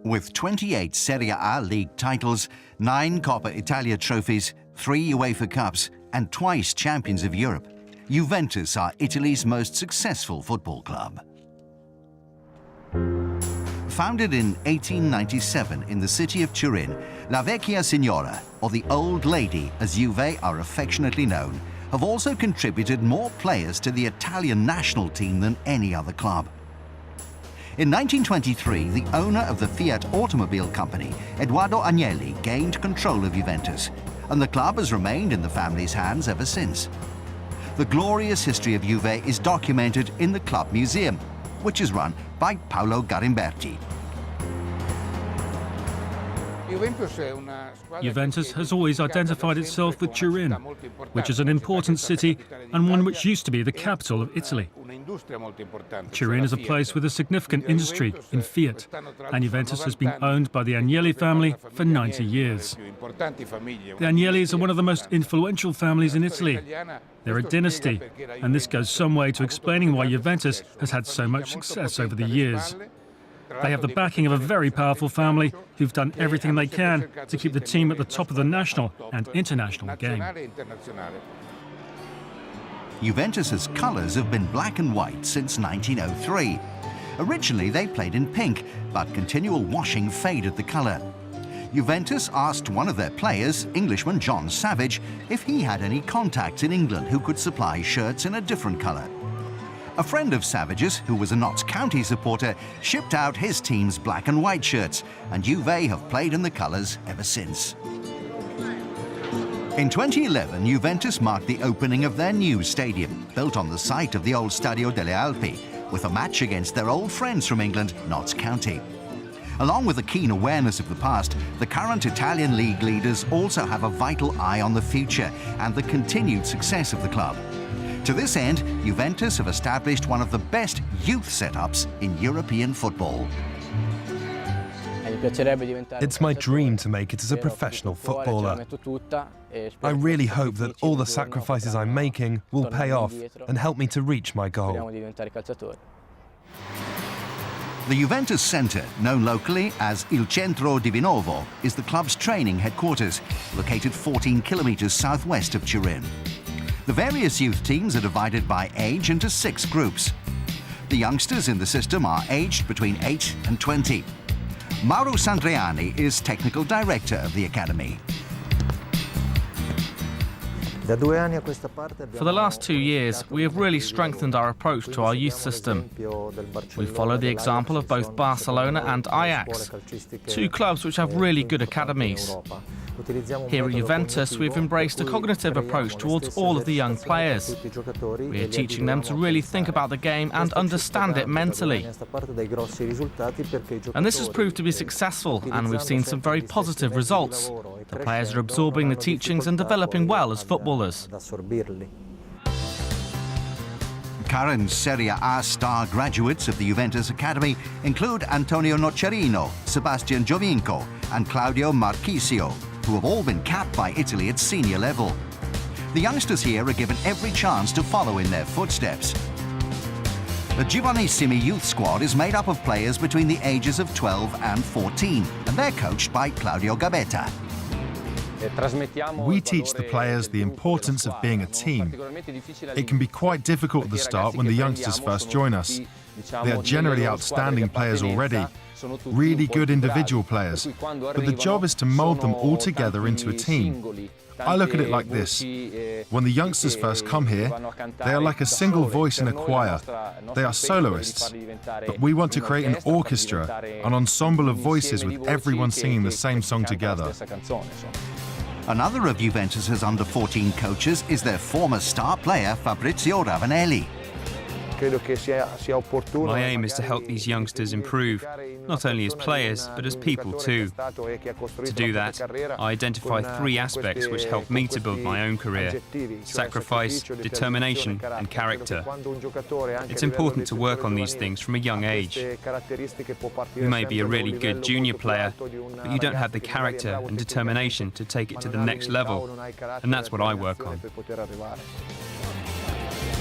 With 28 Serie A league titles, 9 Coppa Italia trophies, 3 UEFA Cups, and twice champions of Europe, Juventus are Italy's most successful football club. Founded in 1897 in the city of Turin, La Vecchia Signora, or the Old Lady as Juve are affectionately known, have also contributed more players to the Italian national team than any other club. In 1923, the owner of the Fiat automobile company, Edoardo Agnelli, gained control of Juventus, and the club has remained in the family's hands ever since. The glorious history of Juve is documented in the club museum, which is run by Paolo Garimberti. Juventus has always identified itself with Turin, which is an important city and one which used to be the capital of Italy. Turin is a place with a significant industry in Fiat, and Juventus has been owned by the Agnelli family for 90 years. The Agnellis are one of the most influential families in Italy. They're a dynasty, and this goes some way to explaining why Juventus has had so much success over the years. They have the backing of a very powerful family who've done everything they can to keep the team at the top of the national and international game. Juventus's colours have been black and white since 1903. Originally they played in pink, but continual washing faded the colour. Juventus asked one of their players, Englishman John Savage, if he had any contacts in England who could supply shirts in a different colour. A friend of Savage's, who was a Notts County supporter, shipped out his team's black and white shirts, and Juve have played in the colours ever since. In 2011, Juventus marked the opening of their new stadium, built on the site of the old Stadio delle Alpi, with a match against their old friends from England, Notts County. Along with a keen awareness of the past, the current Italian league leaders also have a vital eye on the future and the continued success of the club. To this end, Juventus have established one of the best youth setups in European football. It's my dream to make it as a professional footballer. I really hope that all the sacrifices I'm making will pay off and help me to reach my goal. The Juventus Centre, known locally as Il Centro di Vinovo, is the club's training headquarters, located 14 kilometres southwest of Turin. The various youth teams are divided by age into 6 groups. The youngsters in the system are aged between 8 and 20. Mauro Sandriani is technical director of the academy. For the last 2 years, we have really strengthened our approach to our youth system. We follow the example of both Barcelona and Ajax, 2 clubs which have really good academies. Here at Juventus, we've embraced a cognitive approach towards all of the young players. We are teaching them to really think about the game and understand it mentally. And this has proved to be successful, and we've seen some very positive results. The players are absorbing the teachings and developing well as footballers. Current Serie A star graduates of the Juventus Academy include Antonio Nocerino, Sebastian Giovinco and Claudio Marchisio, who have all been capped by Italy at senior level. The youngsters here are given every chance to follow in their footsteps. The Giovanissimi youth squad is made up of players between the ages of 12 and 14, and they're coached by Claudio Gabetta. We teach the players the importance of being a team. It can be quite difficult at the start when the youngsters first join us. They are generally outstanding players already, really good individual players, but the job is to mould them all together into a team. I look at it like this. When the youngsters first come here, they are like a single voice in a choir. They are soloists. But we want to create an orchestra, an ensemble of voices with everyone singing the same song together. Another of Juventus's under-14 coaches is their former star player Fabrizio Ravanelli. My aim is to help these youngsters improve, not only as players, but as people too. To do that, I identify 3 aspects which help me to build my own career: sacrifice, determination, and character. It's important to work on these things from a young age. You may be a really good junior player, but you don't have the character and determination to take it to the next level, and that's what I work on.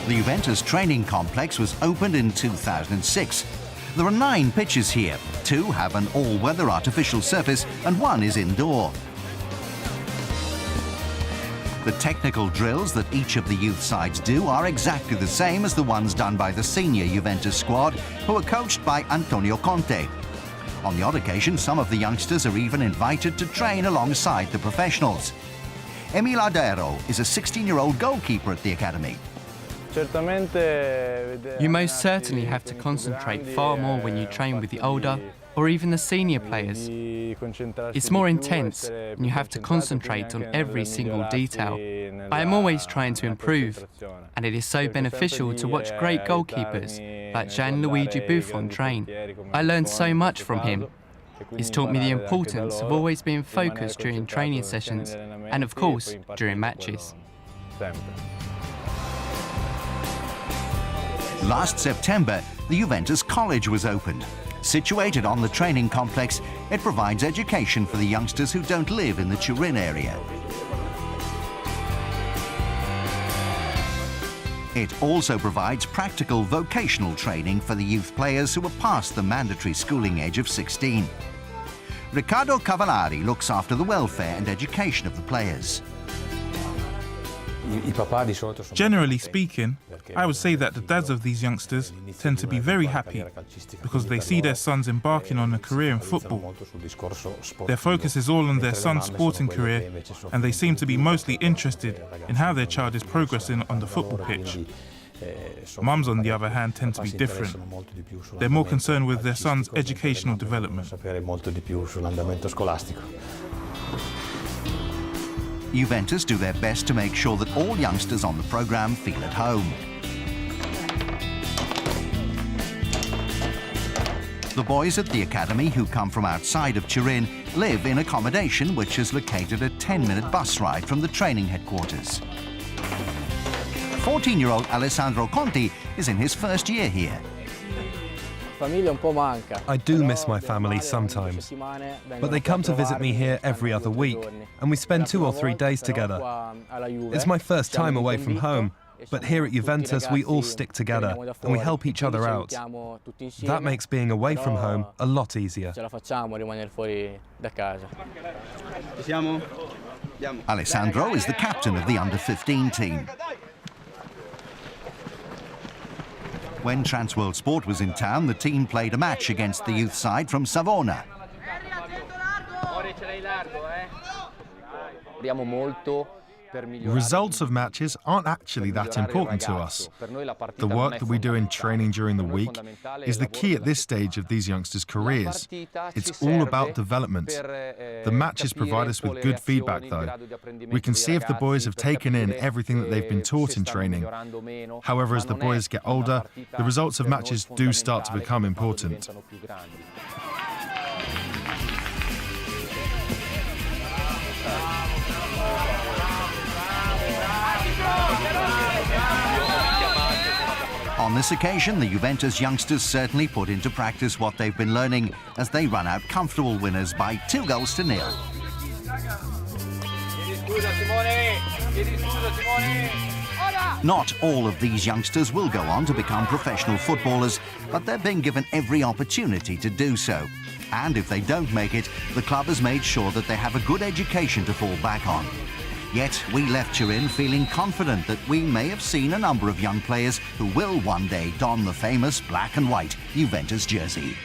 The Juventus training complex was opened in 2006. There are 9 pitches here. 2 have an all-weather artificial surface and 1 is indoor. The technical drills that each of the youth sides do are exactly the same as the ones done by the senior Juventus squad, who are coached by Antonio Conte. On the odd occasion, some of the youngsters are even invited to train alongside the professionals. Emil Ardero is a 16-year-old goalkeeper at the academy. You most certainly have to concentrate far more when you train with the older or even the senior players. It's more intense and you have to concentrate on every single detail. I am always trying to improve, and it is so beneficial to watch great goalkeepers like Gianluigi Buffon train. I learned so much from him. He's taught me the importance of always being focused during training sessions and, of course, during matches. Last September, the Juventus College was opened. Situated on the training complex, it provides education for the youngsters who don't live in the Turin area. It also provides practical vocational training for the youth players who are past the mandatory schooling age of 16. Riccardo Cavallari looks after the welfare and education of the players. Generally speaking, I would say that the dads of these youngsters tend to be very happy because they see their sons embarking on a career in football. Their focus is all on their son's sporting career, and they seem to be mostly interested in how their child is progressing on the football pitch. Mums, on the other hand, tend to be different. They're more concerned with their son's educational development. Juventus do their best to make sure that all youngsters on the programme feel at home. The boys at the academy, who come from outside of Turin, live in accommodation which is located a 10-minute bus ride from the training headquarters. 14-year-old Alessandro Conti is in his first year here. I do miss my family sometimes, but they come to visit me here every other week, and we spend 2 or 3 days together. It's my first time away from home, but here at Juventus we all stick together and we help each other out. That makes being away from home a lot easier. Alessandro is the captain of the under-15 team. When Transworld Sport was in town, the team played a match against the youth side from Savona. Results of matches aren't actually that important to us. The work that we do in training during the week is the key at this stage of these youngsters' careers. It's all about development. The matches provide us with good feedback, though. We can see if the boys have taken in everything that they've been taught in training. However, as the boys get older, the results of matches do start to become important. On this occasion, the Juventus youngsters certainly put into practice what they've been learning as they run out comfortable winners by 2-0. Not all of these youngsters will go on to become professional footballers, but they're being given every opportunity to do so. And if they don't make it, the club has made sure that they have a good education to fall back on. Yet we left Turin feeling confident that we may have seen a number of young players who will one day don the famous black and white Juventus jersey.